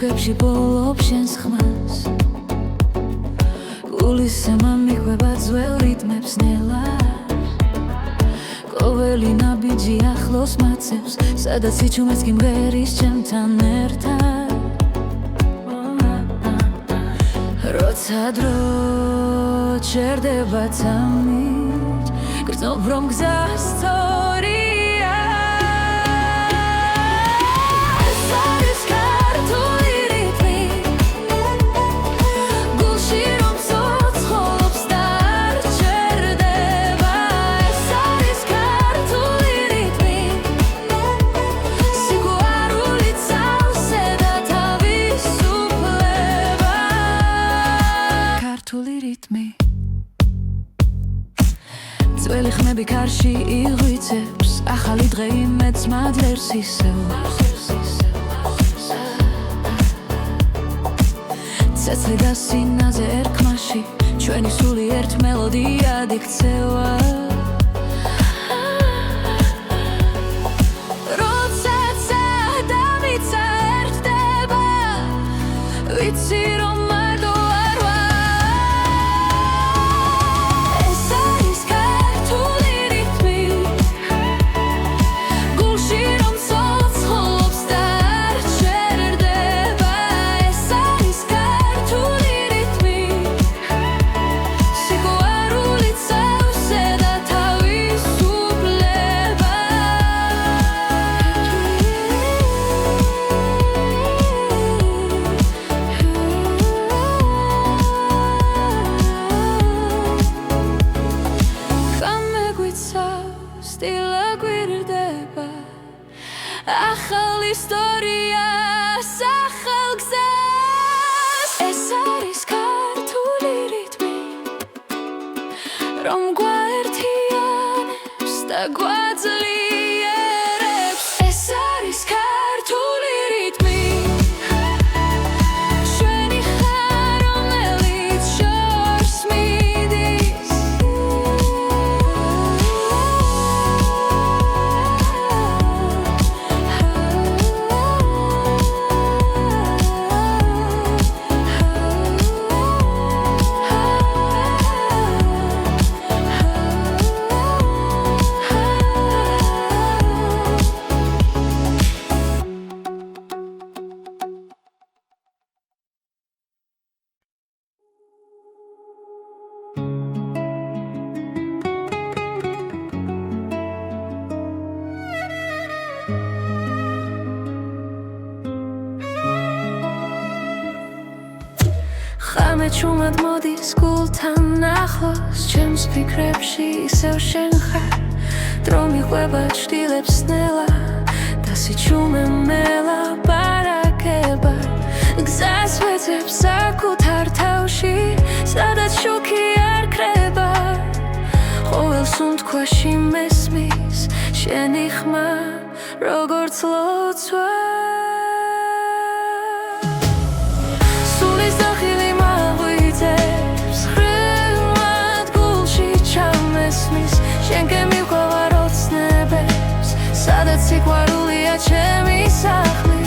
სიუგებში ბოლობ შენს ხმას გულისემა მიყვება ძველ რიტმებს ნელა ყოველი ნაბიჯი ახლოს მაცევს სადაც იჩუმეს კი მღერის ჩემთან ერთად როცა დრო ჩერდება თამით გრძნობ რომ გზა სწორია ეს არის ქართული რიტმი გულში რომ ცოცხლობს დარჩერდება ეს არის ქართული რიტმი სიყვარული წავსე და თავისუფლება ქართული რიტმი ძველი ხმები ქარში იღვიწებს ახალი დღე იმედს მადლერს ისევ ცეცხლი და სინაზე ერქმაში ჩვენი სული ერთ მელოდიად იქცევა როცა ცა და ვიცა ერთდება ვიცი რომ მარტო არ ვარ ეს არის ქართული რიტმი გულში რომ ცოცხლობს დარჩერდება ეს არის ქართული რიტმი სიყვარული წავსე და თავისუფლება გამეგვიცავს სტილა გვირდება ახალ ისტორიას ახალ გზას ეს არის ქართული რიტმი რომ გვაერთიანებს და გვაძლიერებს ეს არის ქართული რიტმი ჩვენი ხარ რომელიც შორს მიდის ხამე ჩუმად მოდის გულთან ახლოს ჩემს ფიქრებში ისევ შენ ხარ დრო მიყვება ჩtildeებს ნელა და სიჩუმე მელაპარაკება გზას ვეძებ საკუთარ თავში სადაც შუქი არ ქრება ყოველ სუნთქვაში მესმის შენი ხმა როგორც ლოცვა სულის დახილი მაღვიძებს ხრილად გულში ჩამესმის შენ გემიყვარ ოცნებებს სადაც სიყვარულია ჩემი სახლი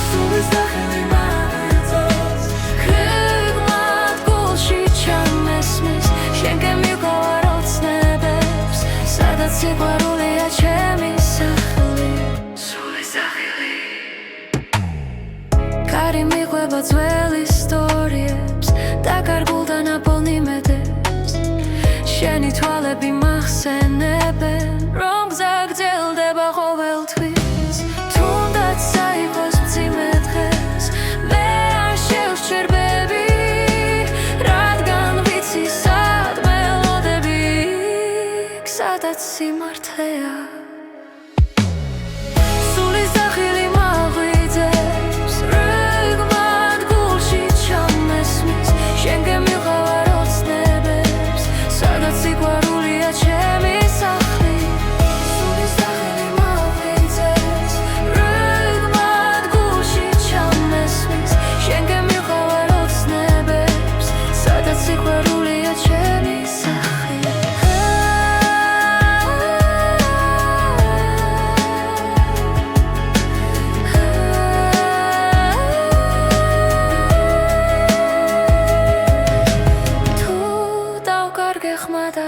სულის დახილი მაღვიძებს ხრილად გულში ჩამესმის შენ გემიყვარ ოცნებებს სადაც სიყვარულია ჩემი სახლი სულის დახილი კარი მიყვება ძველ ისტორიებს და გარგულდა ნაპოვნი მედებს შენი თვალები მახსენებენ რომ გზა გრძელდება ყოველთვის თუნდაც საიყოს მძიმე დღეს მე არ შევსჯერბები რადგან ვიცი სად მელოდები იქ სადაც სიმართლეა სულის დახილი მაღვიძებს რიგმად გულში ჩამესმის შენ გემიყვარ ოცნებებს სადაც სიყვარულია ჩემი სახლი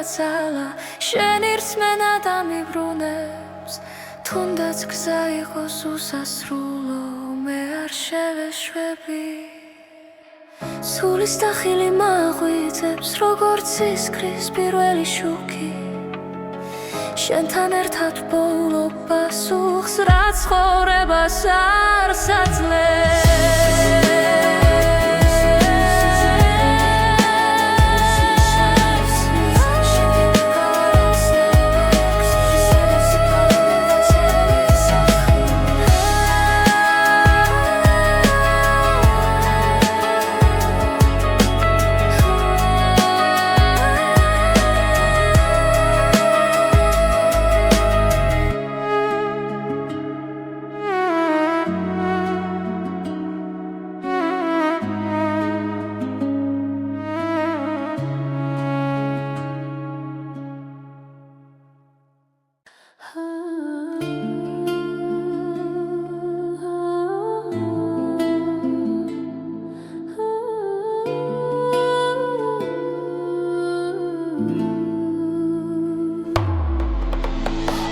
გადაცალა შენი რწმენა დამიბრუნებს თუნდაც გზა იყოს უსასრულო მე არ შევეშვები სულის და ხილი მაღვიძებს როგორც ისკრის პირველი შუქი შენთან ერთად ბოლო პასუხს რაც ცხოვრებას არ საძლებს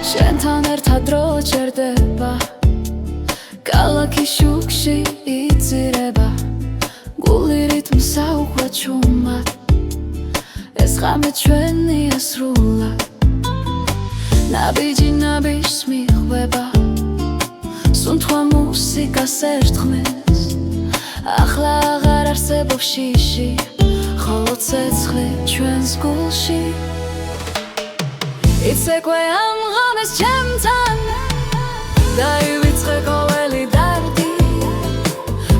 შენთან ერთად დრო ჩერდება ქალაქის შუქში იწირება გული რიტმს აუხვა ჩუმად ეს ღამე ჩვენია სრულად ნაბიჯი ნაბიჯს მიხვდება სუნთქვა მუსიკას ერთხმის ახლა აღარ არსებობს შიში ხოლო ცეცხლი ჩვენს გულში იცეკვე ამ ღამეს ჩემთან დაივიწყე ყოველი დარდი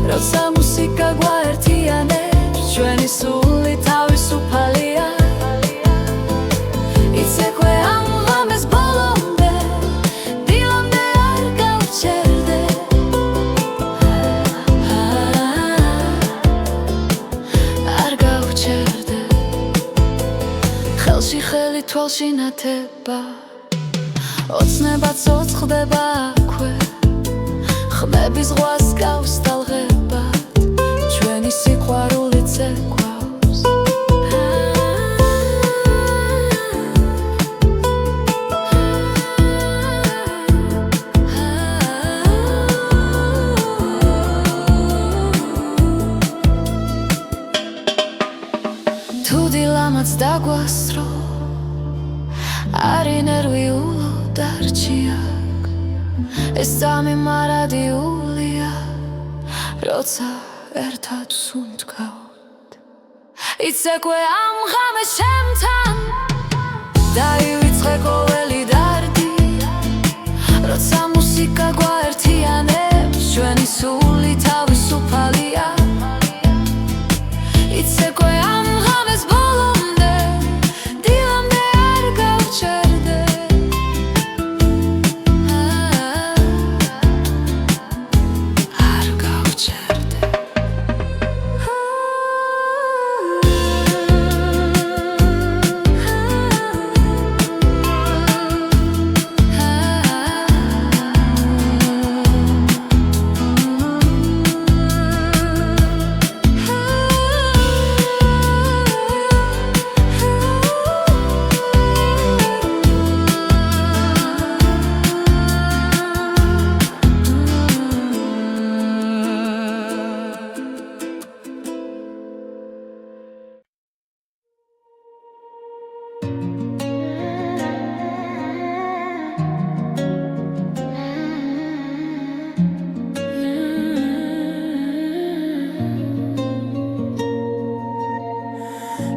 როცა მუსიკა გვაერთიანებს ჩვენი სული თავისუფალია იცეკვე ამ ღამეს ბოლომდე დილამდე არ გავჩერდე არ გავჩერდე ხელში ხელი თვალში ნათება ოცნება ცოცხლდება აქვე ხმები ზღვას გავს ტალღებად ჩვენი სიყვარული ცეკვავს თუ დილამაც დაგვასრო არი ნერვიულო დარჩიაკ ეს წამი მარადიულია როცა ერთად სუნთქავთ იცეკვე ამ ღამეს ჩემთან დაივიწყე ყოველი დარდი როცა მუსიკა გვაერთიანებს ჩვენი სული თავისუფალია იცეკვე ამ ღამეს ბოლომდე დილამდე არ გავჩერდე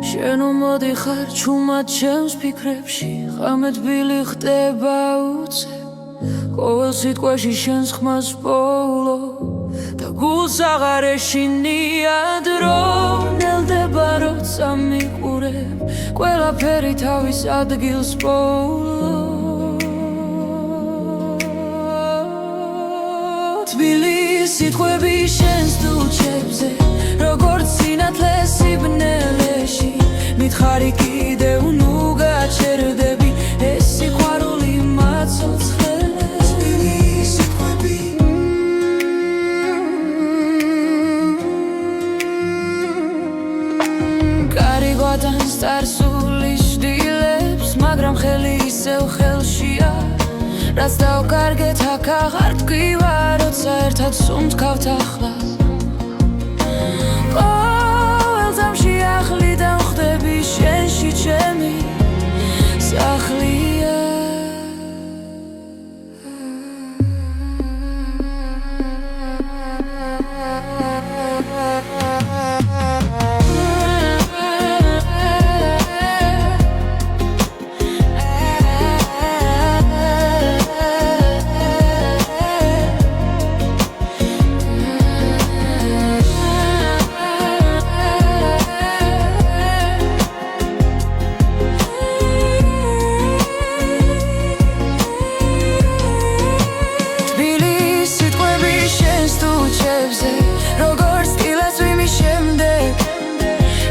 შენ მოდი ხარ ჩუმად ჩემს ფიქრებში ღამე თბილი ხდება უცებ ყოველ სიტყვაში შენს ხმას პოულო და გულს აღარ ეშინია დრო ნელდება როცა მიყურებ ყველაფერი თავის ადგილს პოულო თბილი სიტყვები შენს დუჩებზე როგორც სინათლე სიბნელეში მითხარი კიდევ ნუ გაჩერდები ეს სიყვარული მაცოცხლეს თბილი სიტყვები კარიგვათან სტარსული შდილე მაგრამ ხელი ისევ ხელშია რაც დავკარგეთ აქ აღარ ტკივა როცა ერთად სუნთქავთ ახლა ყოველ წამში ახლიდან ხდები შენში ჩემი სახლია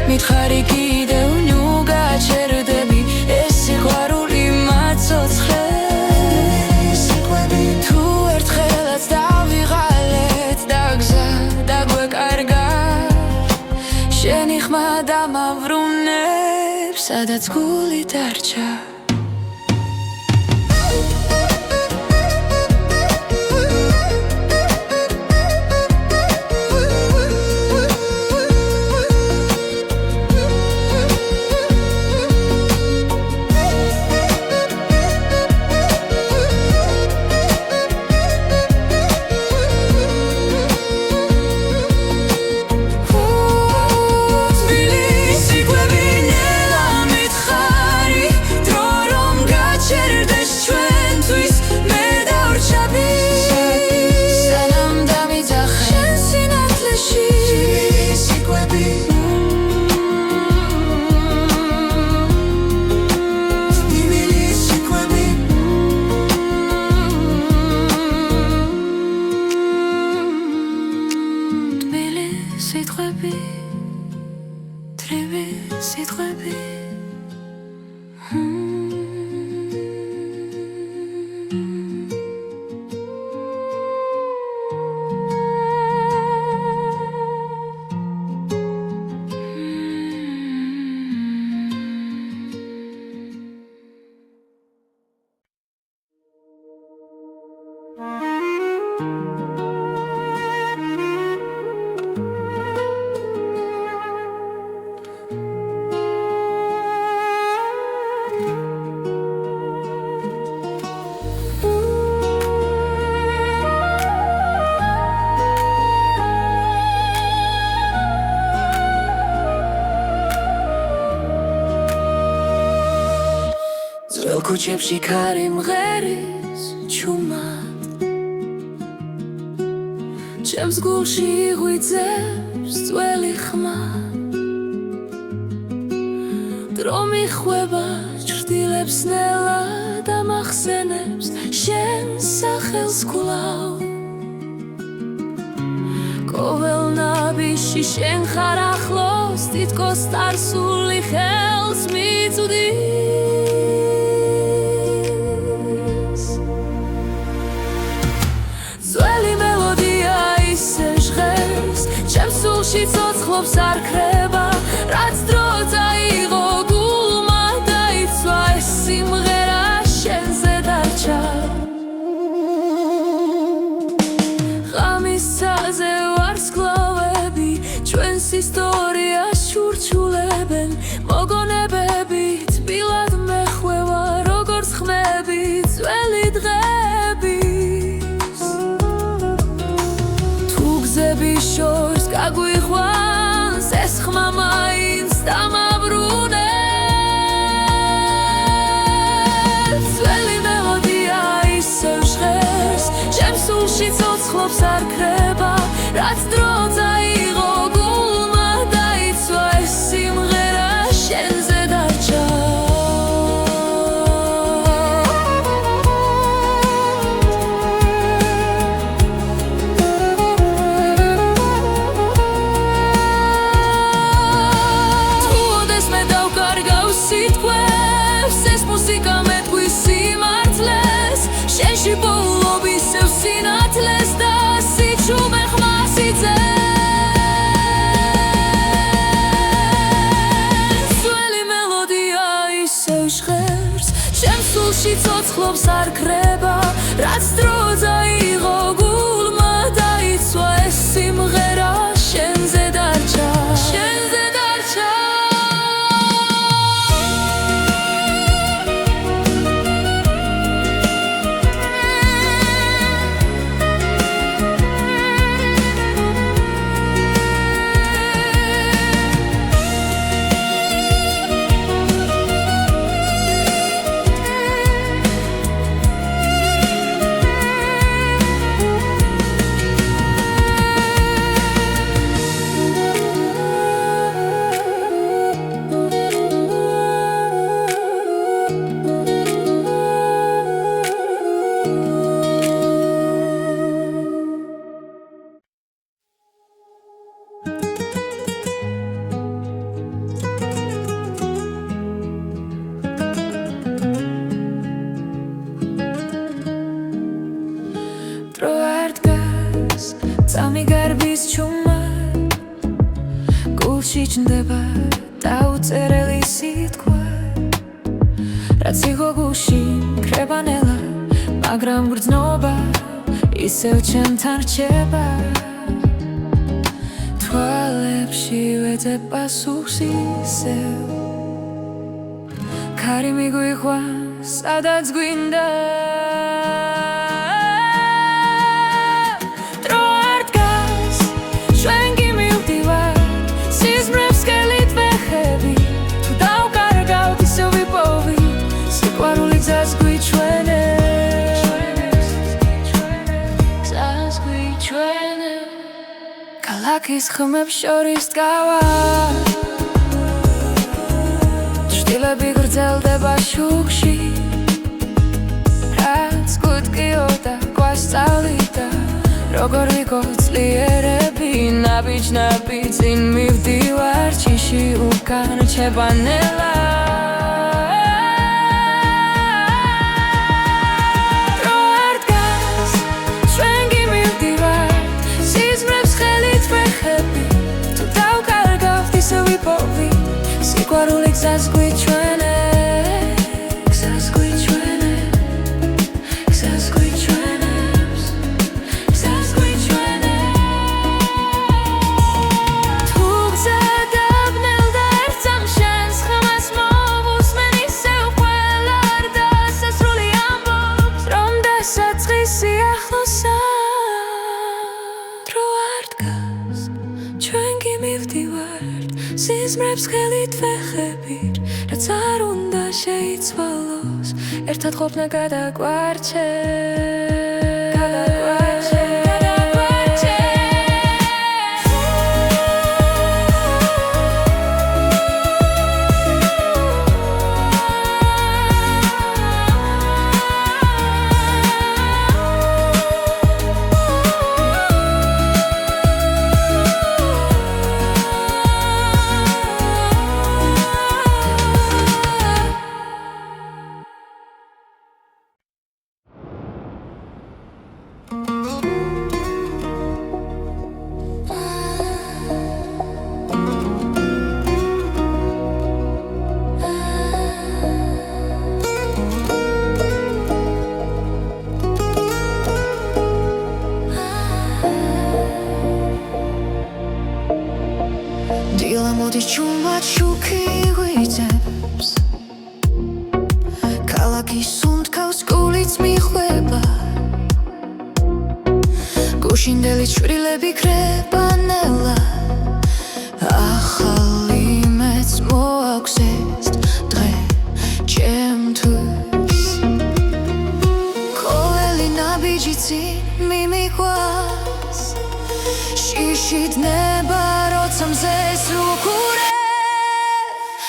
მითხარი კიდევ ნუ გაჩერდები ეს სიყვარული მაცოცხლეს თუ ერთხელაც დავიღალეთ და გზა დაგვეკარგა შენი ხმა დამავრუნებს სადაც გული დარჩა სიტყვები ქუჩებში ქარი მღერის ჩუმად ჩემს გულში იღვიძებს ძველი ხმა დრო მიხვება ჭრდილებს ნელა და მახსენებს შენ სახელს კვლავ ყოველ ნაბიჯში შენ ხარ ახლოს თითქოს წარსული ხელს მიწვდის სულში ცოცხლობს არ ქრება რაც დრო წაიღო გულმა დაიცვა ეს სიმღერა შენზე დარჩა ღამის ცაზე ვარსკვლავები ჩვენს ისტორიას შურჩულებენ მოგონებები თბილად მეხვევა როგორც ხმები ძველი დღების თუ გზების შორს გაგვიხვანს ეს ხმა მაინც დამაბრუნებს ძველი მელოდია ისევ ჟღერს ჩემს სულში ცოცხლობს არ ქრება რაც დრო წაიღო გულმა დაიცვა ეს სიმღერა შენზე დარჩა შენში ბოლობ ისევ სინათლეს და სიჩუმე ხმას იძენს ძველი მელოდია ისევ ჟღერს ახლობს არ ქრება რაც დრო წაიღო გულმა დაიცვა ეს სიმღერა შენზე დარჩა შენზე დარჩა დრო არ დგას წამი გარბის ჩუმა გულში ჩნდება დაუწერელი სიტყვა რაც იყო გულში ქრება ნელა მაგრამ გრძნობა ისევ ჩემთან რჩება თვალებში ვეძებ პასუხს ისევ ქარი მიგვიყვანს სადაც გვინდა ქალაქის ხმებს შორის დგავა შტილები გრძელდება შუქში რაც გუტკიოდა გვასწავლიდა როგორ ვიყო ძლიერები ნაბიჯ-ნაბიჯ წინ მივდივარ ჩიში უკან რჩება ნელა სიყვარული გზას გვიჩვენებს თუ გზა დაბნელდა ერთ წამს შენს ხმას მოვუსმენ ისევ ყველა არ დასასრული ამბობს რომ დასაწყისი ახლოსა დრო არ დგას ჩვენ კი მივდივართ სიზმრებს ხელით ვეხებით რაც არ უნდა შეიცვალოს ერთად ყოფნა გადაგვარჩევს ჩუმად შუქი ვიძებს ქალაქის სუნთქავს გულიც მიხვება გუშინდელი შვრილები ქრება ნელა ახალი მეც მოაქვს ეს დღე ჩემთვის კოლელი ნაბიჯი წინ მიმიყვანს შიში დნება როცა მზეს უქურე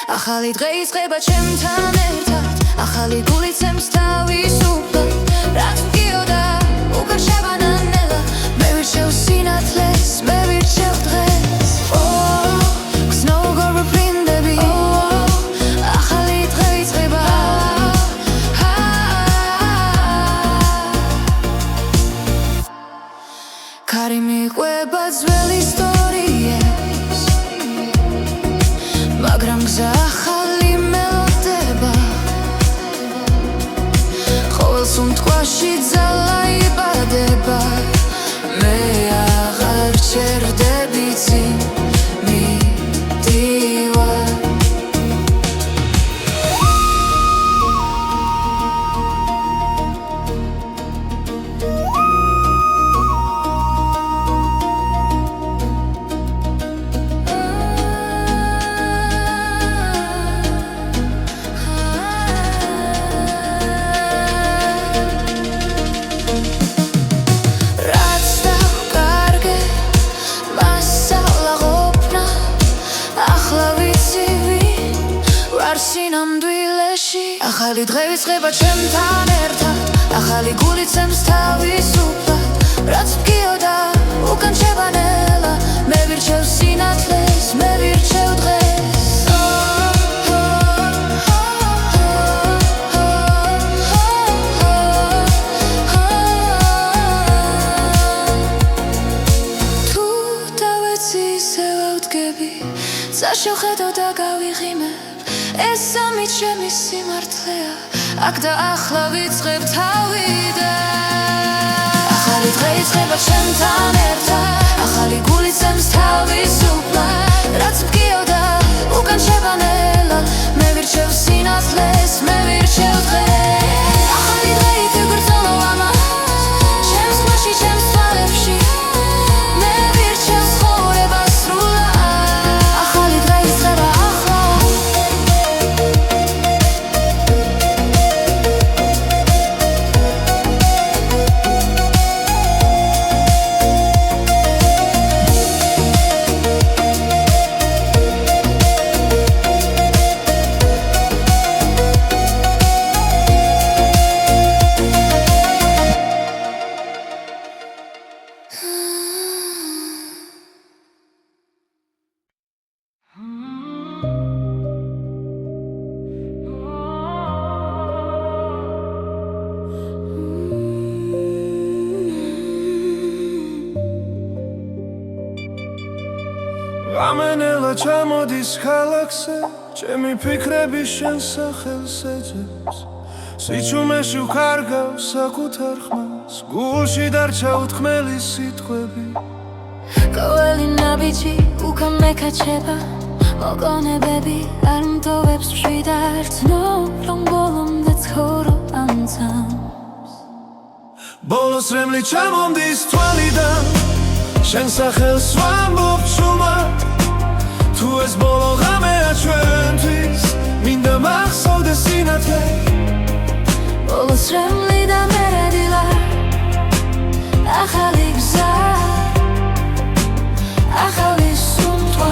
ახალი დღე იწყება ჩემთან ერთად ახალი გულით ცემს თავისუფლად რაც მგიოდა უკან შევანა ნელა მე ვირჩევ სინათლეს მე ვირჩევ დღეს გზნო გორბლინდები ახალი დღე იწყება ქარი მიყვება ძველ ისტორიებს მაგრამ გზა ახალი მელოდება სუნთქვაში ძალა იბადება მე აღარ ჩერდები წინ მიდივარ ახალი დღე ვიწყება ჩემთან ერთად ახალი გული ცემს თავისუფლად რაც მგიოდა უკან შევანელა მე ვირჩევ სინათლეს მე ვირჩევ დღეს თუ დავეცი ისევ ავდგები საშუხედო და გავიღიმე ეს სამი ჩემი სიმართლეა აქ და ახლა ვიწყებ თავიდან ახალი დღე იწყება ჩემთან ერთად ახალი გული ცემს თავისუფლად რაც მგიოდა უკან შევანელა მე ვირჩევ სინათლეს მე ვირჩევ დღეს ახალი დღე ითეგვირწოლო ამას ჩემს ხვაში ჩემს თვალებში მე ვირჩევ ცხოვრებას სრულად ახალი დღე იწყება გამენელა ჩამოდის ქალაქზე ჩემი ფიქრები შენ სახელს ეძებს სიჩუმეში ვქარგავს საკუთარ ხმას გულში დარჩა უთქმელი სიტყვები ყოველი ნაბიჯი უკან მეკაჩება მოგონებები არ მტოვებს მშვიდად ცნობ რომ ბოლომდე ცხოვრო ამ ძამს ბოლოს რემლი ჩამომდის თვალიდან შენ სახელს ვამბობ ჩუმად თუ ეს ბოლო ღამეა ჩვენთვის მინდა მახსოვდეს სინათლე ბოლოს რემლი და მერე დილა ახალი გზა ახალი სუნთქვა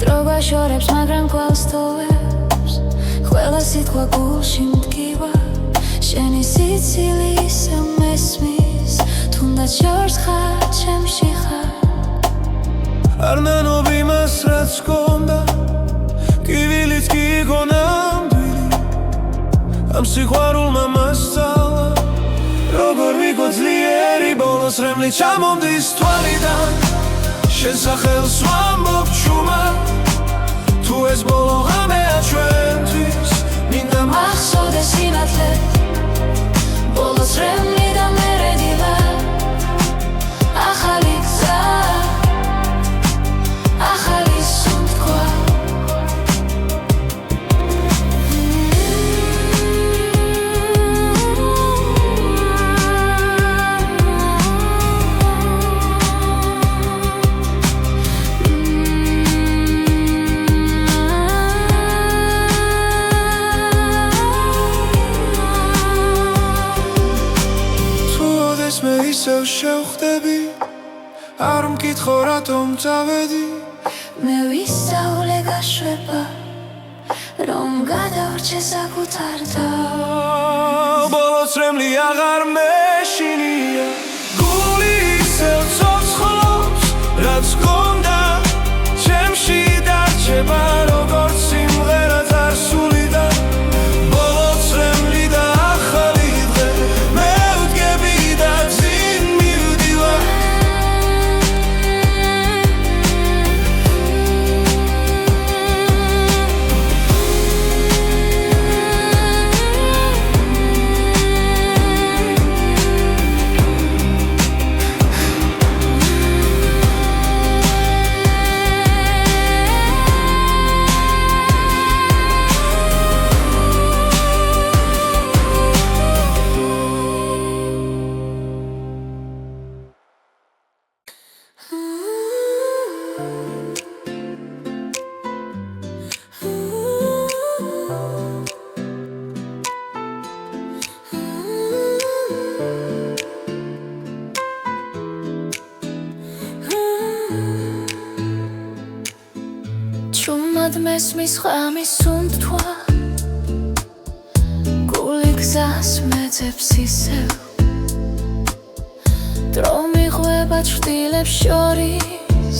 დრო გვაშორებს მაგრამ კვლავ სტოვებს ყველა სიტყვა გულში მდგივა შენი სიცილი ისევ მესმის თუნდაც შორს ხარ ჩემში ხარ არ ნანობ იმას რაც გქონდა კივილიც კი გონა მდვილი ამ სიყვარულმა მასწავლა როგორ ვიყო ძლიერი ბოლოს რემლი ჩამომდის თვალიდან შენ სახელს ვამბობ ჩუმად თუ ეს ბოლო ღამეა ჩვენთვის მინდა მახსოვდეს სინათლე ბოლოს რემლი და მერე დილა ახალი გზა ახალი სუნთქვა მე ისევ შევხვდები არ მკითხო რატომ წავედი მე ვისწავლე გაშვება რომ გადავრჩე საკუთარ თავს ბოლოს რემლი აღარ მეშინია გული ისევ ცოცხლობს რაც გქონდა ჩემში დარჩება როგორც სიმღერა წარსულიდან ბოლოს რემლი და ახალი დღე მე ვდგები და წინ მივდივარ ჭუმად მესმის ღამის უნდთვა გული გზას მეძებს ისევ დრო მიღვება ჩრდილებს შორის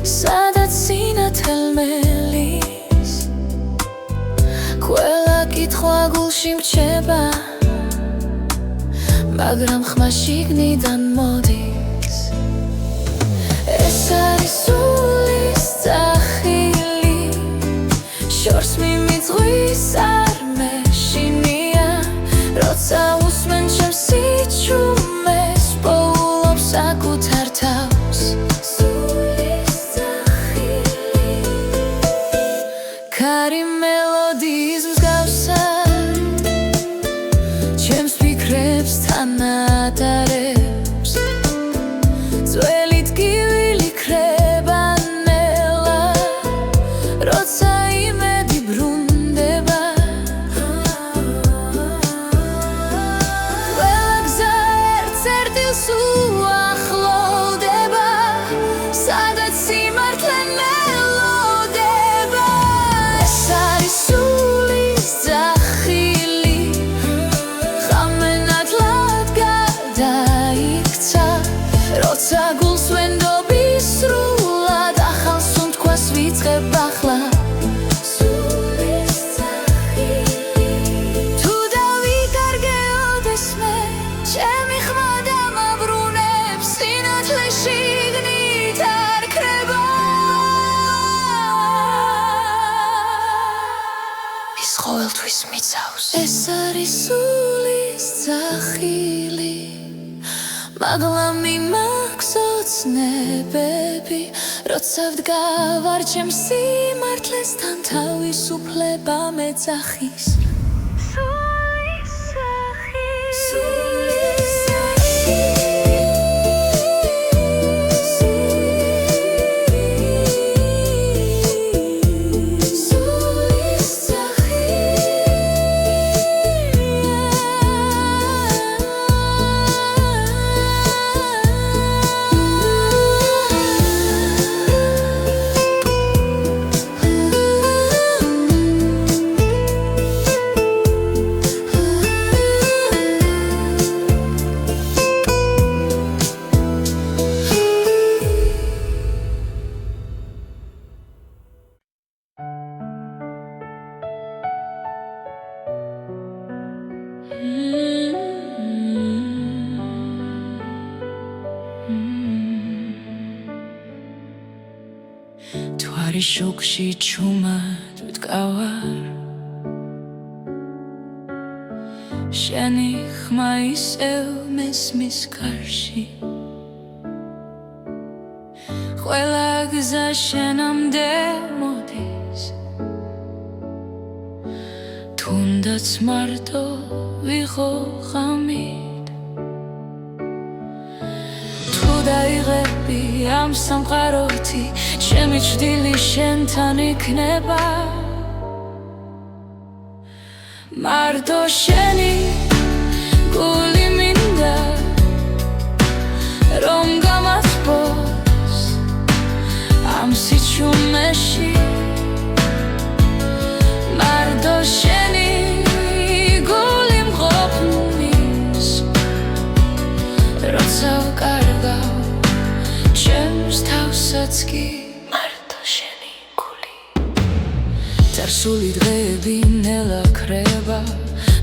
სადაც სინათელ მელის ყველა კითხვა გულში მრჩება მაგრამ ხმა შიგნიდან მოდის ეს არის სულის ძახილი შორს მიმიწვის არ მეშინია როცა უსმენ ჩემს სიჩუმეს პოულობს საკუთარ თავს სულის ძახილი ქარი მელოდიის მსგავსად ჩემს ფიქრებს თანატარებს ძველი ტკივილი ქრება ნელა როცა იმედი ბრუნდება ყველა გზა ერთ-ერთილს უახლოვდება სადაც სიმართლე მელოდება ეს არის სულის ძახილი ხამენათლად გადაიქცა როცა გულს ვენდობის სრულად ახალ სუნთქვას ვიწყებ ახლა სულის ძახილი თუ დავიკარგეოდეს მე ჩემი ხმა დამაბრუნებს სინათლე შიგნით არ ქრება ის ყოველთვის მიცავს ეს არის სულის ძახილი მაღლა მიმაქვს ოცნებები როცა ვდგავარ ჩემს სიმართლესთან თავისუფლება მეძახის სულის ძახილი თვარი შუქში ჩუმად ვდგავარ შენი ხმა ისევ მესმის გარში ყველა გზა შენამდე მოდის თუნდაც მარტო ვიყო ღამით თუ დაიღები ამ სამყაროთი ჩემი ჭრილი შენთან იქნება მარტო შენი გული მინდა რომ გამასპოს ამ სიჩუმეში მარტო შენი გული მყოფნის როცა ვკარგავ ჩემს თავსაც კი მარტო შენი გული წარსული დღეები ნელა ქრება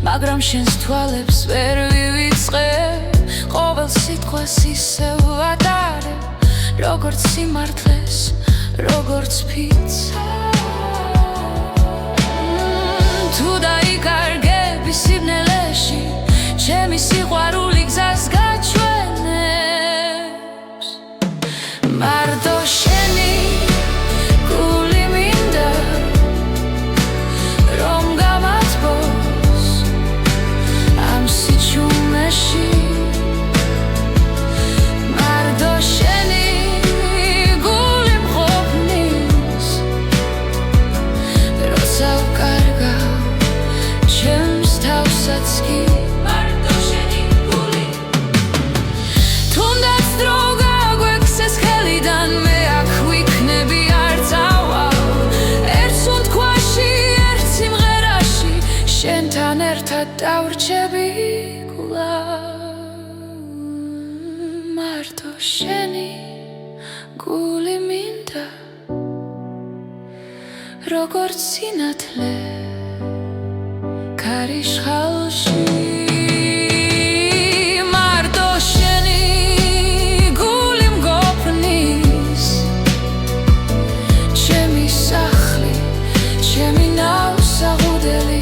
მაგრამ შენს თვალებს ვერ ვივიწყებ ყოველ სიტყვას ისევ ვატარებ როგორც სიმართლეს როგორც ფიცა თუ დაიკარგები სიბნელეში ჩემი სიყვარული გზას გაჩვენებს მარტო შენი გული მინდა რომ გამასპოს ამ სიჩუმეში მარტო შენი გული მყოფნის როცა ვკარგავ ჩემს თავსაც კი მარტო შენი დავრჩები მარტო შენი გული მინდა როგორც სინათლე ქარიშხალში მარტო შენი გული მგოფნის ჩემი სახლი ჩემი ნავსაღუდელი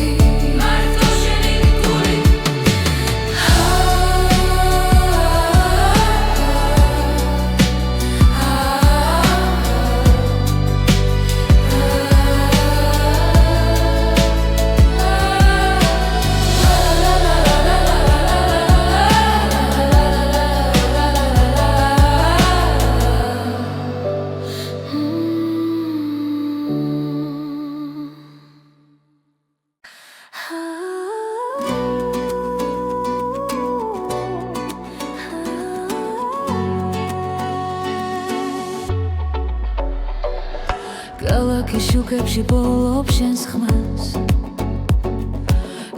ქალაქის შუქებში ბოლობს შენს ხმას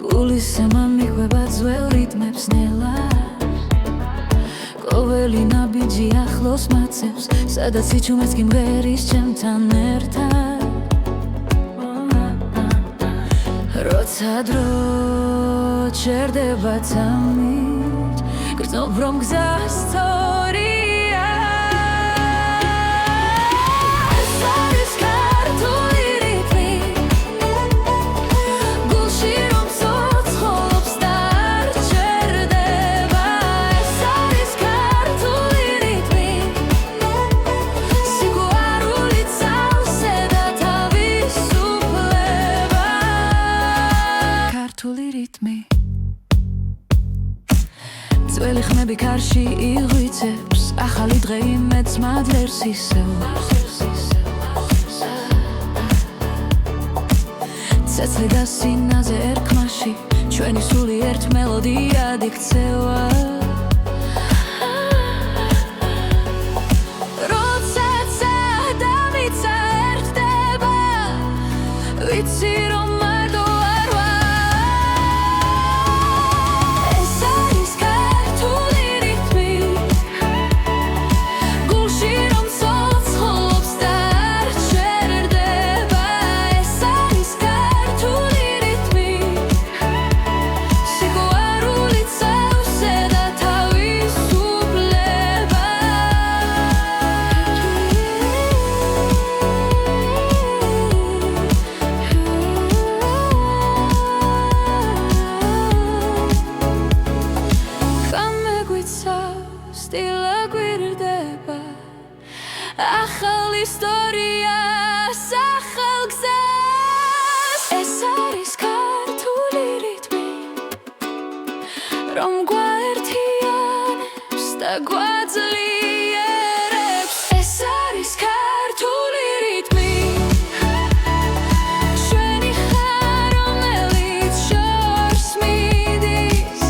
გულისემა მიხვება ძველ რიტმებს ნელა ყოველი ნაბიჯი ახლოს მაცევს სადაც სიჩუმეც კი მღერის ჩემთან ერთად როცა დრო ჩერდება თამით გრძნობ რომ გზა სწორია ძველი ხმები კარში იღვიწებს ახალი დღე იმედს მადლერს ისევ ცეცხლი და სინაზე ერქმაში ჩვენი სული ერთ მელოდიად იქცევა როდესაც ადამიცა ერთდება ვიცი რომ ახალ ისტორიას ახალ გზას ეს არის ქართული რიტმი რომ გვაერთიანებს და გვაძლიერებს ეს არის ქართული რიტმი ჩვენი ხარ რომელიც შორს მიდის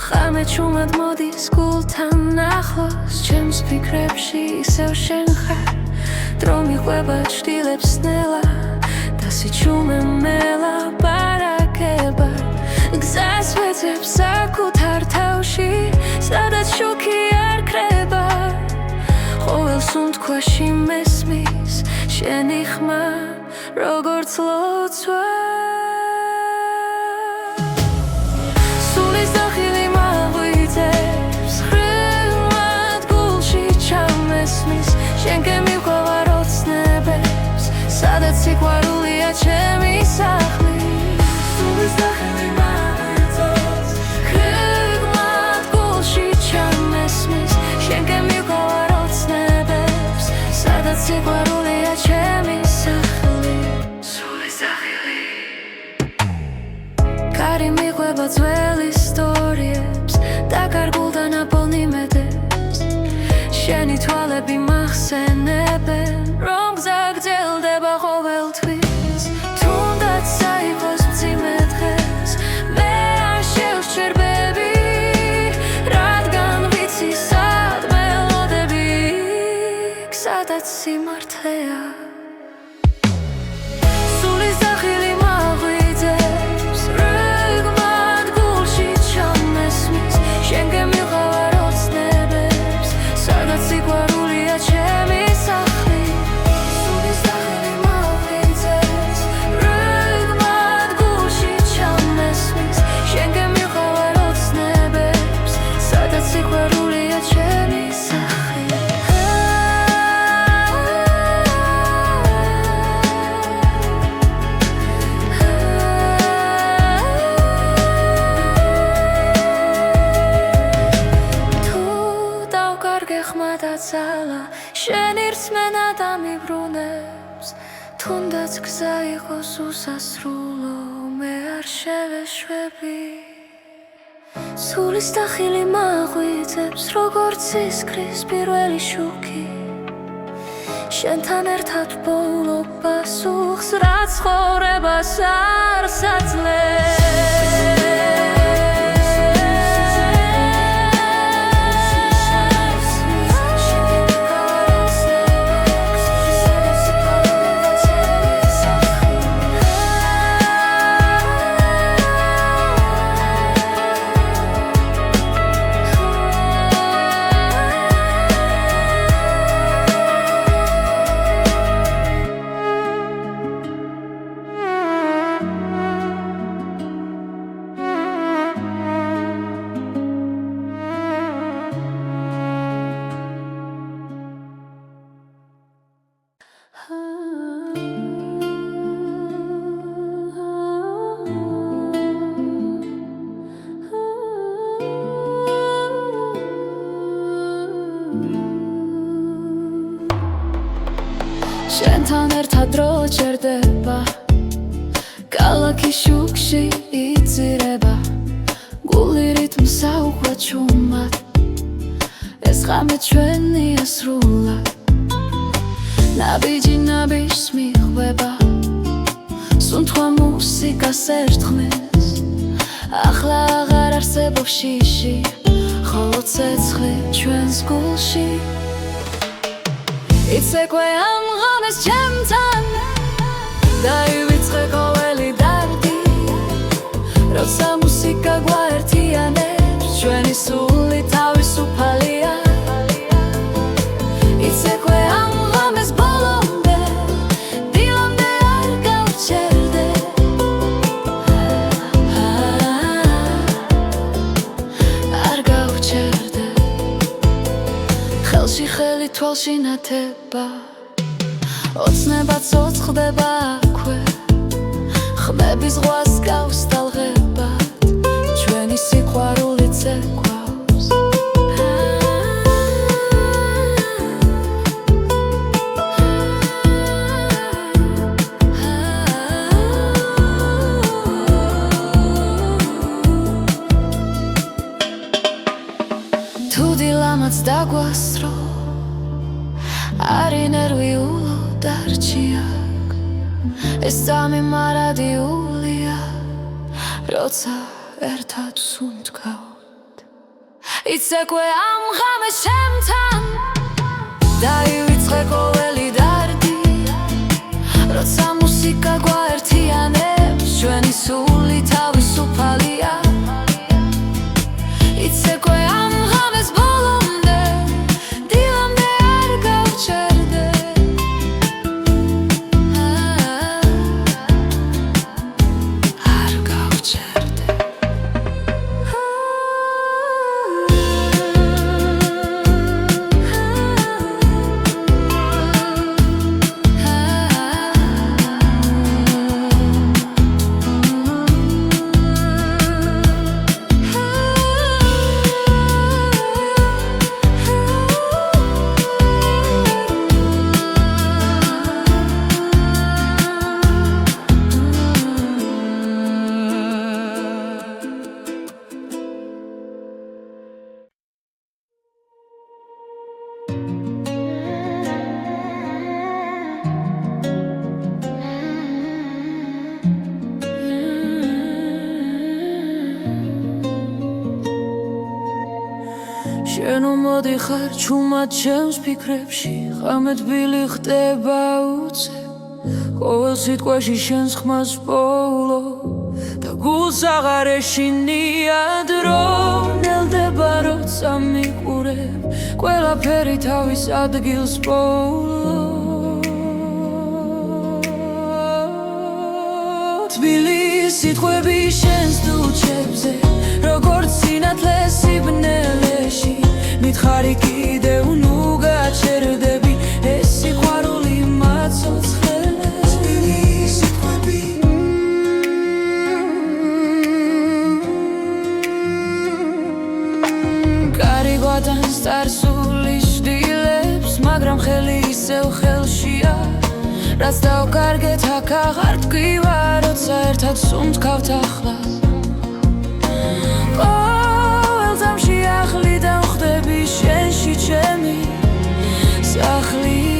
ხამე ჩუმად მოდის გულთან ახლოს ჩემს ფიქრებში ისევ შენ ხარ დრო მიყვება ჩრდილებს ნელა და სიჩუმე მელაპარაკება გზას ვეძებს საკუთარ თავში სადაც შუქი არ ქრება ყოველ სუნთქვაში მესმის შენი ხმა როგორც ლოცვა სადაც სიყვარულია ჩემი სახლი სულის დახევი მაგეთოს ქრგმად გულში ჩამესმის კარი მიყვება ძველ ისტორიებს და გარგულდა ნაპოვნიმედებს შენი თვალები მახსენებენ რომ გზა გრძელდება ყოველთვის თუნდაც საიყოს მძიმე დღეს მე არ შევსჯერბები რადგან ვიცი სად მელოდები სადაც სიმართლეა სულის დახილი მაღვიძებს რიგმად გულში ჩამესმის შენ გემილყავარ ოცნებებს სადაც სიყვარულია ჩემი სახლი სულის დახილი მაღვიძებს რიგმად გულში ჩამესმის შენ გემილყავარ ოცნებებს სადაც სიყვარულია ჩემი სახლი გეხმადაცალა შენ ირწმენა დამიბრუნებს თუნდაც გზა იყოს უსასრულო მე არ შევეშვები სულის დახილი მაღვიძებს როგორც ისკრის პირველი შუქი შენთან ერთად ბოლო პასუხს რაც ცხოვრებას არ საძლებს შენთან ერთად დრო ჩერდება ქალაქის შუქში იწირება გული რიტმს აუხვა ჩუმად ეს ღამე ჩვენია სრულად ნაბიჯი ნაბიჯს მიხვდება სუნთქვა მუსიკას ერთხმის ახლა აღარ არსებობს შიში ხოლო ცეცხლი ჩვენს გულში იცეკვე ამ ღამეს ჩემთან დაივიწყე ყოველი დარდი როცა მუსიკა გვაერთიანებს ჩვენი სული თავისუფალია იცეკვე ამ ღამეს ბოლომდე დილამდე არ გავჩერდე არ გავჩერდე ხელში ხელი თვალში ნათება ოცნება ცოცხლდება აქვე ხმების ზღვას გავს ტალღებად ჩვენი სიყვარული ცეკვავს თუ დილამაც დაგვასრო არი ნერვიულო დარჩიაკ ეს ძამი მარადიულია როცა ერთად სუნთქავთ იცეკვე ამ ღამეს ჩემთან დაივიწყე ყოველი დარდი როცა მუსიკა გვაერთიანებს ჩვენი სული თავისუფალია იცეკვე ამ ღამეს ბოლომდე დილამდე არ გავჩერდე არ გავჩერდე შენო მოდიხარ ჩუმად ჩემს ფიქრებში ღამე თბილი ხდება უცებ ყოველ სიტყვაში შენს ხმას პოულო და გულს აღარ ეშინია დრო ნელდება როცა მიყურებ ყველაფერი თავის ადგილს პოულო თბილი სიტყვები შენს დუჩებზე როგორც სინათლე სიბნელეში მითხარი კიდევ ნუ გაჩერდები ეს სიყვარული მაცოცხლებს თბილი სიტყვები კარი გვატანს წარსულის შდილებს მაგრამ ხელი ისევ ხელშია რაც დავკარგეთ აქ აღარ ტკივა როცა ერთად სუნთქავთ ახლა ყოველ ძამში ახლი დავხდები შენში ჩემი სახლია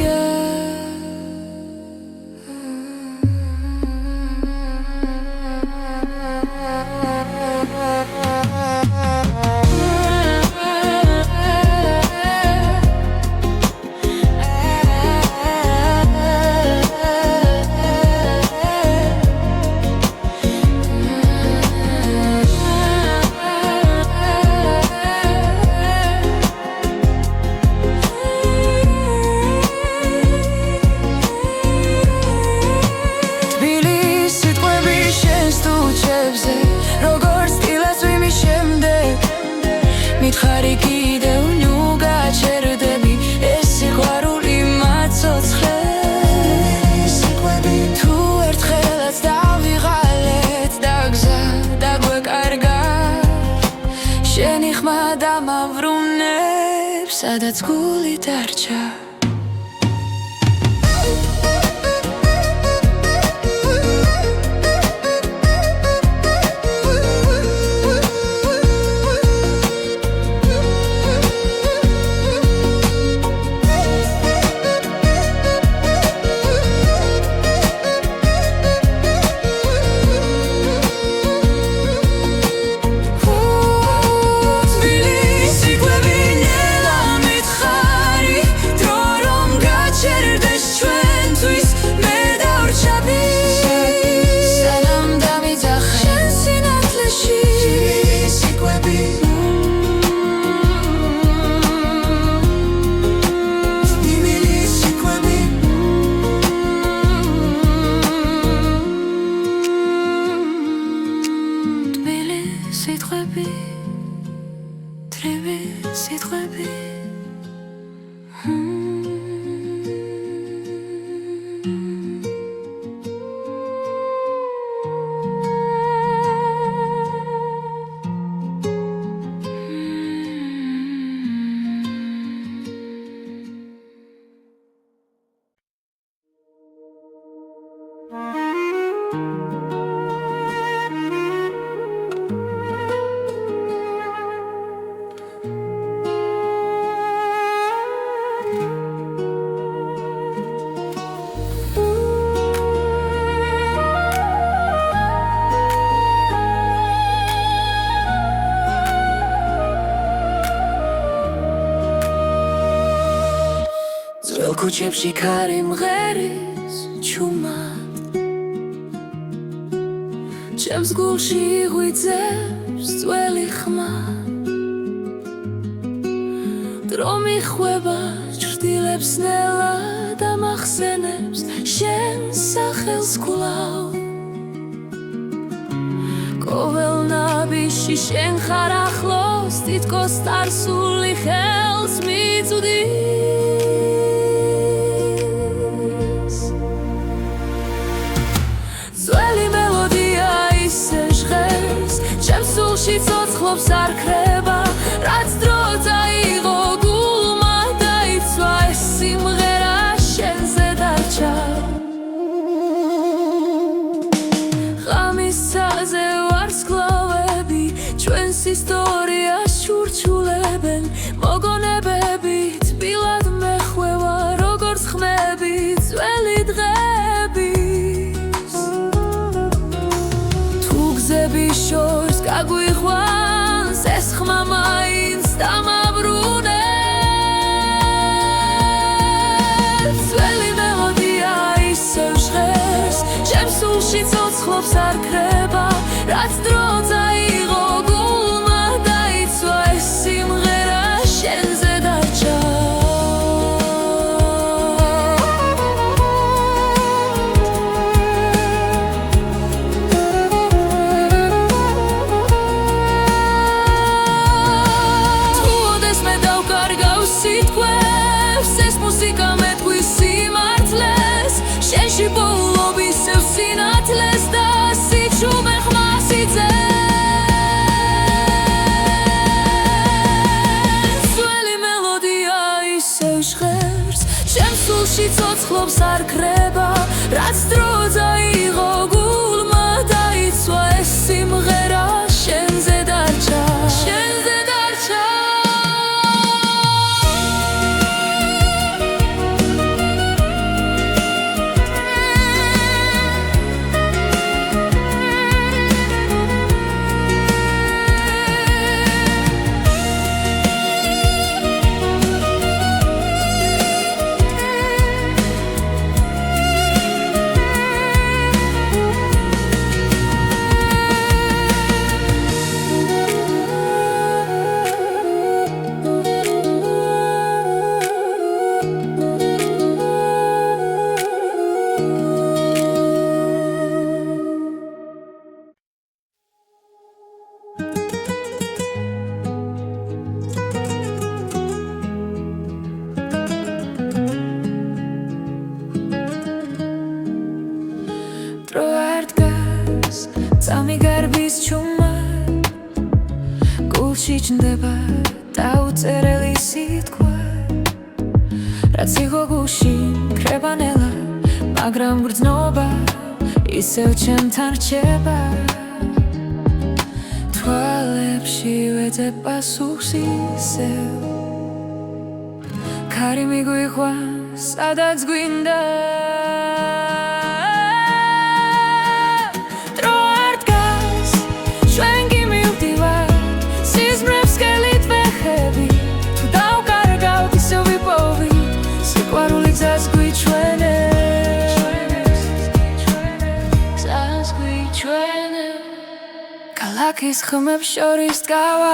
მითხარი კიდევ ნუ გაჩერდები ეს სიყვარული მაცოცხლებს თუ ერთხელაც დავიღალეთ და გზა დაგვეკარგა შენი ხმა დამავრუნებს სადაც გული დარჩა ქუჩებში ქარი მღერის ჩუმად ჩემს გულში იღვიძებს ძველი ხმა დრო მიხვება ჩრდილებს ნელა და მახსენებს შენს სახელს კვლავ ყოველ ნაბიჯში შენ ხარ ახლოს თითქოს წარსული ხელს მიწვდის ცოცხლობს არ ქრება რაც დრო წაიღო გულმა დაიცვა ეს სიმღერა შენზე დარჩა ღამის ცაზე ვარსკვლავები ჩვენს ისტორიას ჩურჩულებენ მოგონებები თბილად მეხვევა როგორც ხმები ძველი დღების თუ გზების შორს გაგვიყვანს ეს ხმა მაინც დამაბრუნებს ძველი მელოდია ისევ ჟღერს ჩემს სულში ცოცხლობს არ ქრება რაც დრო წაიღო გულმა დაიცვა ეს სიმღერა შენზე დარჩა შენში ბოლობ ისევ სინათლეს და სიჩუმე ხმას იძენს ძველი მელოდია ისევ ჟღერს ჩემს სულში ცოცხლობს არ ქრება რაც დრო წაიღო გულმა დაიცვა ეს სიმღერა შენზე დარჩა შენზე დარჩა წამიგარბის ჩუმა გულში ჩნდება დაუწერელი სიტყვა რაც იყო გულში ქრებანელა მაგრამ გრძნობა ისევ ჩემთან რჩება თვალებში ვეძებ პასუხს ისევ ქარი მიგვიყვანს სადაც გვინდა ქალაქის ხმებს შორის დგავა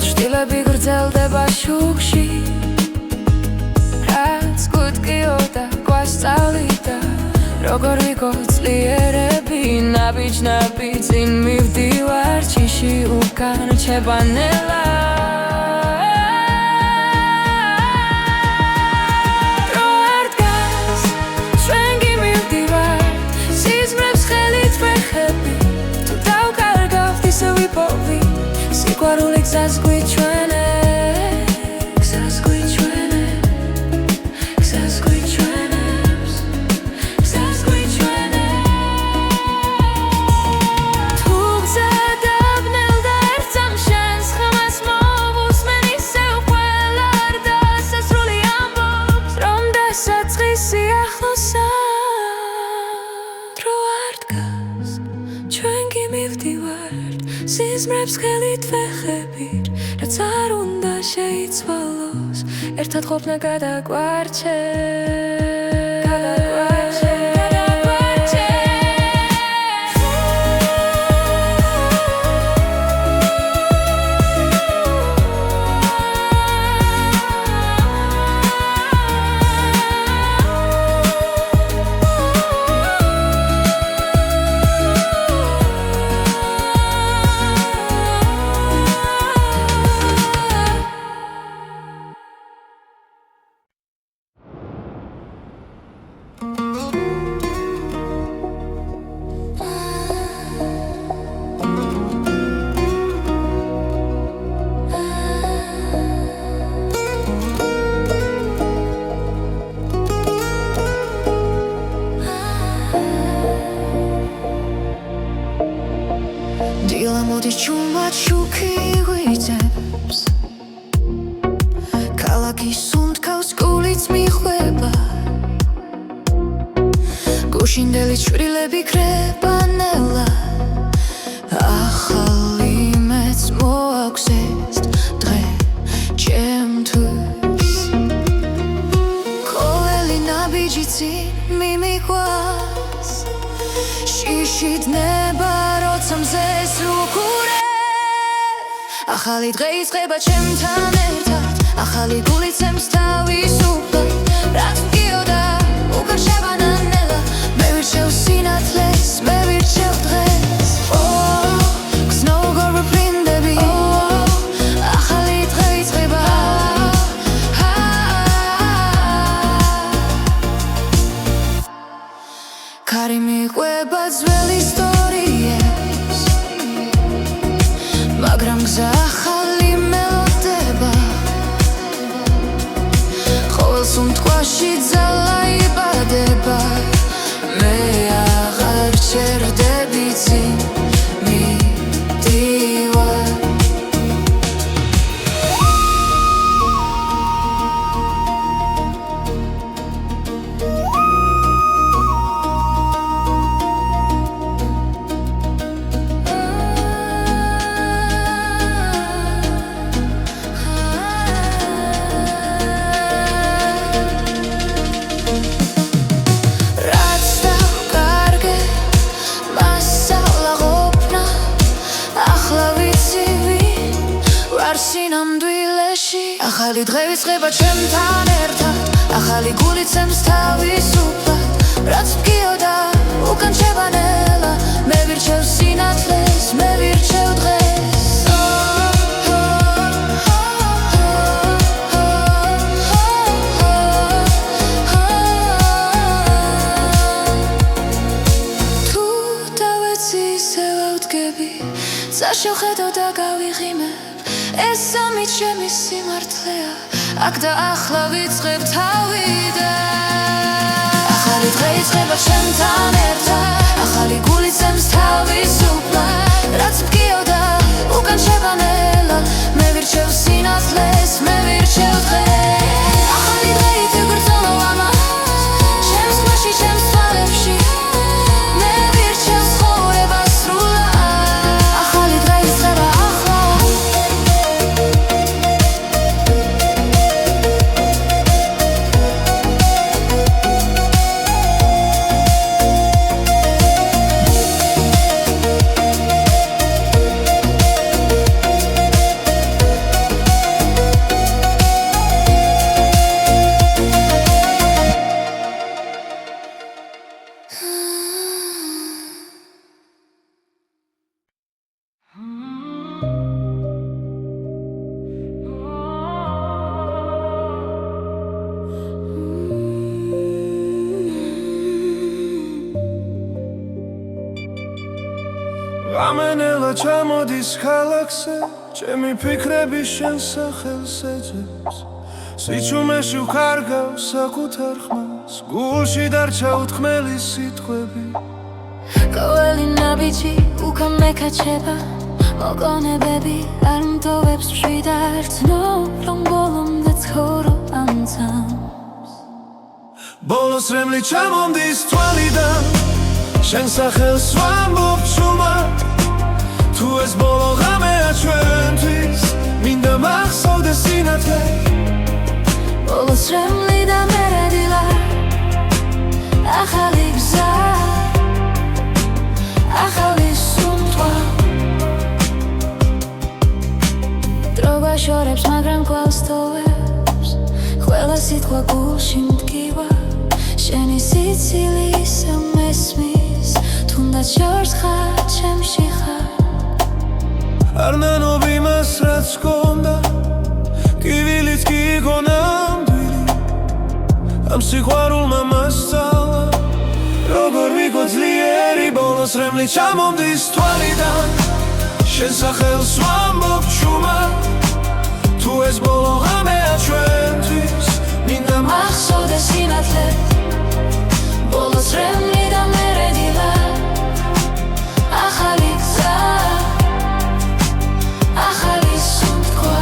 ჭრილები გრძელდება შუქში რაც გვტკიოდა გვასწავლიდა როგორ ვიყო ძლიერები ნაბიჯ წინ მივდივარ ჩიში უკან რჩებანელა სიყვარული გზას გვიჩვენებს თუ გზა დაბნელ და ერთ წამს შენს ხმას მოვუსმენ ისევ ყველა არ დასასრული ამბობს რომ დასაწყისი ახლოსა დრო არ დგას ჩვენ კი მივდივართ სიზმრებს ხელით ვეხებით რაც არ უნდა შეიცვალოს ერთად ყოფნა გადაგვარჩევს ჩუმად შუქი ღვიძებს ქალაქის სუნთქავს გულიც მიხვება გუშინდელი ჭრილები ქრება ნელა ახალი მეც მოაქვს ეს დღე ჩემთვის ყოველი ნაბიჯი წინ მიმიყვას შიში დნება როცა მზეს უყურე ახალი დღე იწყება ჩემთან ერთად ახალი გულით ცემს თავისუფლად რაც მგიოდა უკან შევანანელა მე ვირჩევ სინათლეს მე ვირჩევ დღეს გზნოგორ ვფრინდები ახალი დღე იწყება ქარი მიყვება ძველი ისტორიებს მაგრამ გზა ახალი მელოდება ყოველ სუნთქვაში ძალა იბადება მე აღარ ჩერდები წინ მიდივარ ახალი დღე იწყება ჩემთან ერთად ახალი გულით ცემს თავისუფლად რაც მგიოდა უკან შევანელა მე ვირჩევ სინათლეს მე ვირჩევ დღეს თუ დავეცი ისე ვავდგები წაშევხედო და გავიღიმე ეს სამით ჩემი სიმართლეა აქ და ახლა ვიწყებ თავიდან ახალი დღე იწყება ჩემთან ერთად ახალი გულით ცემს თავისუფლად რაც მგიოდა უკან შევანელა მე ვირჩევ სინათლეს მე ვირჩევ დღეს ახალი დღე ითიგრძნო ამას ჩემს ქმარში ჩემს თვალებში მე ვირჩევ ცხოვრებას სრულად ახალი დღე იწყება ამენელა ჩამოდის ქალაქზე ჩემი ფიქრები შენ სახელს ეძებს სიჩუმეში ვქარგავს საკუთარ ხმას გულში დარჩა უთქმელი სიტყვები ყოველი ნაბიჯი უკან მეკაჩება მოგონებები არ მტოვებს მშვიდარ ცნობ რომ ბოლომდე ცხოვრო ამ ძამს ბოლოს რემლი ჩამომდის თვალიდან შენ სახელს ვამბობ ჩუმად თუ ეს ბოლო ღამეა ჩვენთვის მინდა მახსოვდეს სინათლე ბოლოს რემლი და მერე დილა ახალი გზა ახალი სუნთქვა დრო გვაშორებს მაგრამ კვლავ სტოვებს ყველა სიტყვა გულში მდგივა შენი სიცილი ისევ მესმის თუნდაც შორს ხარ ჩემში ხარ არ ნანობ იმას რაც გქონდა კივილიც კი იყო ნამდვილი ამ სიყვარულმა მასწავლა როგორ ვიყო ძლიერი ბოლოს რემლი ჩამომდის თვალიდან შენ სახელს ვამბობ ჩუმად თუ ეს ბოლო ღამეა ჩვენთვის მინდა მახსოვდეს სინათლე ბოლოს რემლი და მერე დილა ახალი გზა ახალი სუნთქვა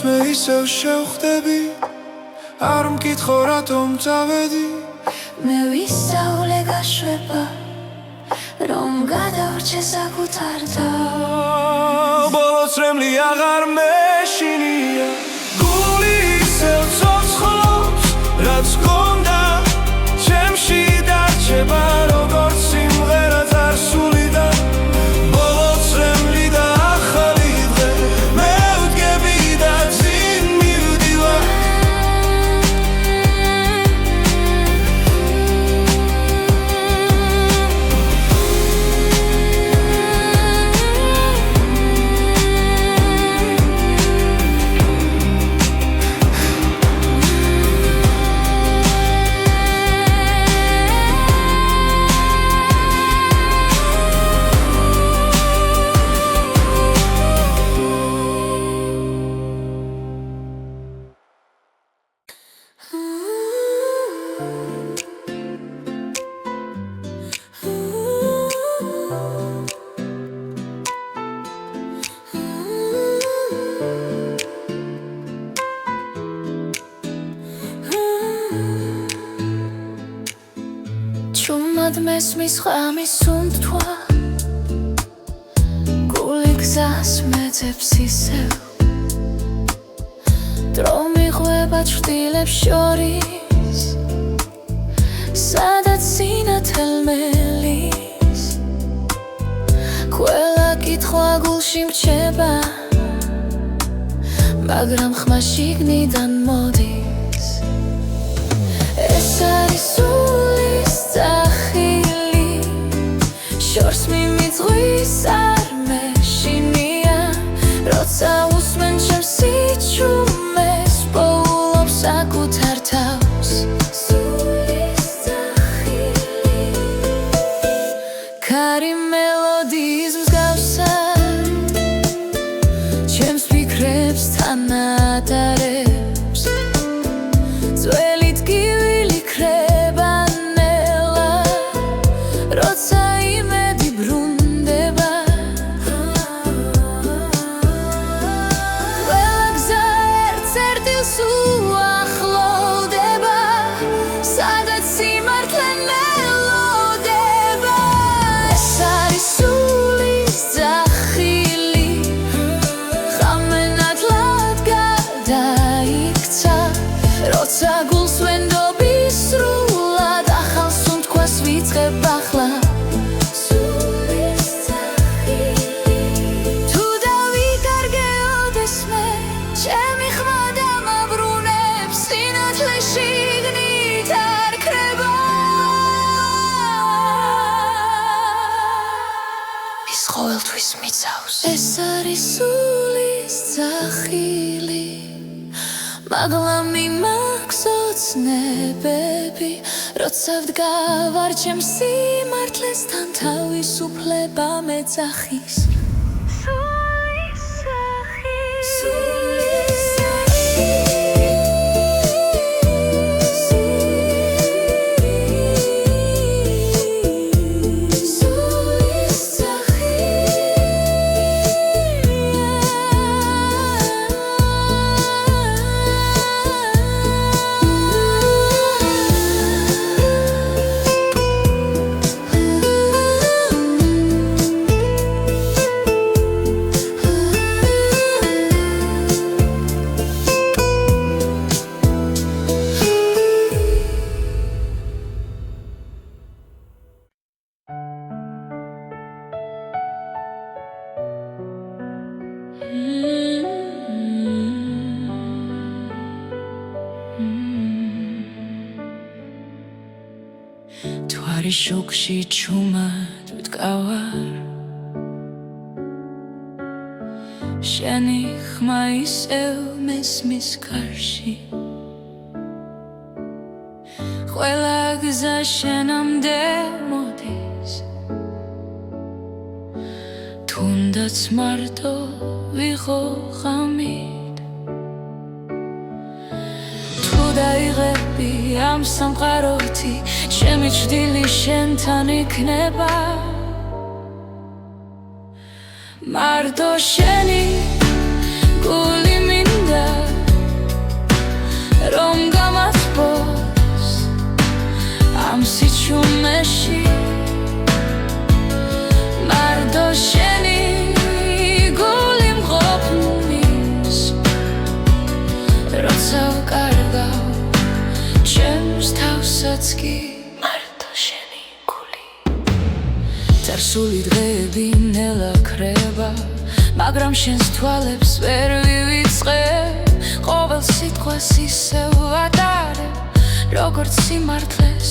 მე ისევ შევხვდები არ მკითხო რატომ წავედი მე ვისწავლე გაშვება რომ გადავრჩე საკუთარ თავს ბოლოს რემლი აღარ მეშინია გული ისევ ცოცხლობს რაც გონდა ჩემში დარჩება როგორც სიმღერა წარსული და ბოლოს რემლი და ახალი დღე მე ვდგები და წინ მივდივარ Чумად მესმის ხამის სუნთქვა გული გზას მეძებს ისევ დრო მიყვება ჩრდილებს შორის სადაც სინათელ მელის ყველა კითხვა გულში მრჩება მაგრამ ხმა შიგნიდან მოდის ეს არის სახილი შორს მიმიწვის არ მეშინია როცა უსმენ ჩემს სიჩუმეს პოულობს საკუთარ თავს სულის სახილი კარი მელოდიის მსგავსად ჩემს ფიქრებს თანადარებს ძველი ტკივილი ქრება როცა იმედი ბრუნდება ყველა გზა ერთ-ერთილს უახლოვდება სადაც სიმართლე მელოდება ეს არის სულის ძახილი ხამენადლად გადაიქცა როცა გულს ვენდობი სრულად ახალ სუნთქვას ვიწყებ ახლა ყოველთვის მიცავს ეს არის სულის ძახილი მაღლა მიმაქვს ოცნებები როცა ვდგავარ ჩემს სიმართლესთან თავისუფლება მეძახის სულის სახილი თვარი შუქში ჩუმად ვდგავარ შენი ხმა ისევ მესმის გარში ყველა გზა შენამდე მოდის თუნდაც მარტო ვიღო ღამით თუ დაიღები ამ სამყაროთი ჩემი ჭრილი შენთან იქნება მარტო შენი გული მინდა თავსაც კი მარტო შენი გული წარსული დღეები ნელა ქრება მაგრამ შენს თვალებს ვერ ვივიწყე ყოველ სიტყვას ისევ ვატარებ როგორც სიმართლეს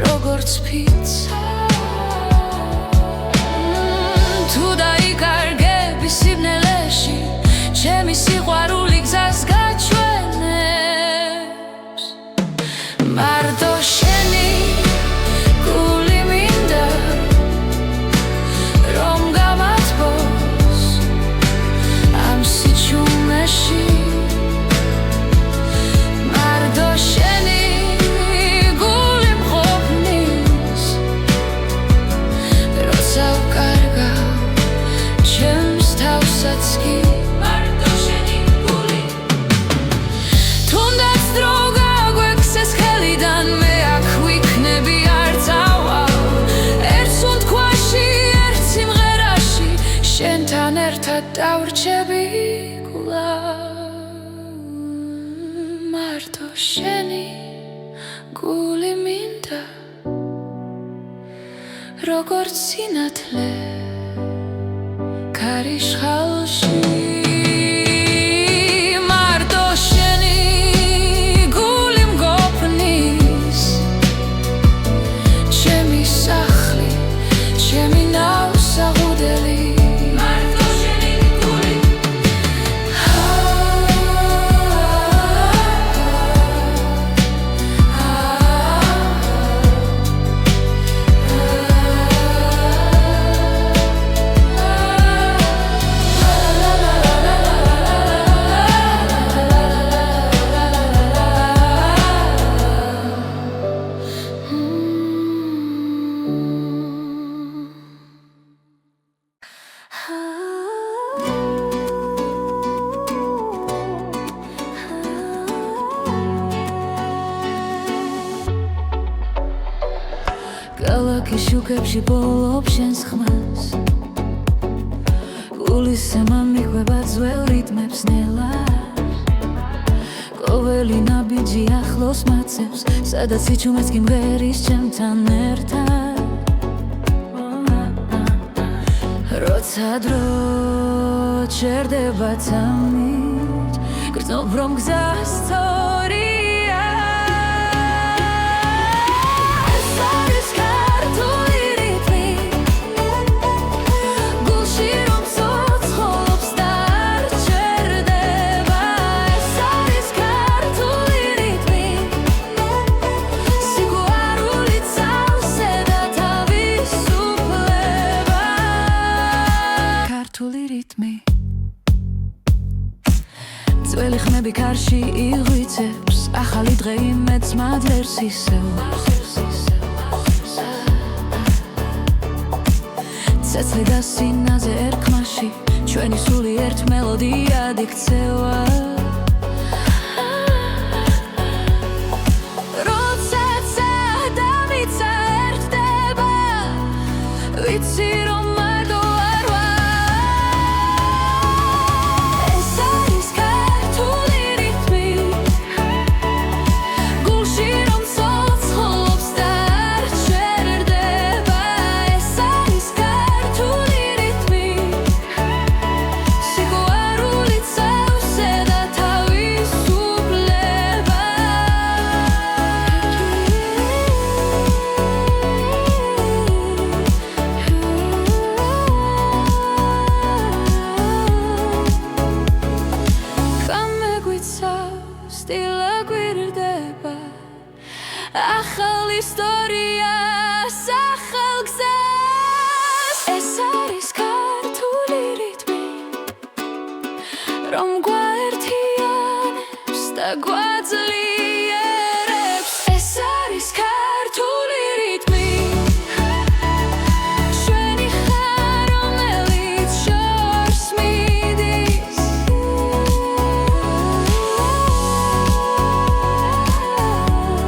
როგორც ფიცა თუ დაიკარგები სიბნელეში ჩემი სიყვარული გზას გაჩვენებს მარტო შენი გული მინდა რომ გამათბოს ამ სიჩუმეში მარტო შენი გული მყოფნის როცა ვკარგავ ჩემს თავსაც კი შენთან ერთად დავრჩები კვლავ მარტო შენი გული მინდა როგორც სინათლე ქარიშხალში მარტო შენი გული მგოფნის ჩემი სახლი ჩემი ნავსაღუდელი ქალაქის შუქებში ბოლობ შენს ხმას გულისე მამიყვება ძველ რიტმებს ნელა ყოველი ნაბიჯი ახლოს მაცევს სადაც სიჩუმეს კი მღერის ჩემთან ერთად როცა დრო ჩერდება თამით გრძნობ რომ გზა სწორია ძველი ხმები კარში იღვიწებს ახალი დღე იმედს მადლერს ისევ ცეცხლი და სინაზე ერქმაში ჩვენი სული ერთ მელოდიად იქცევა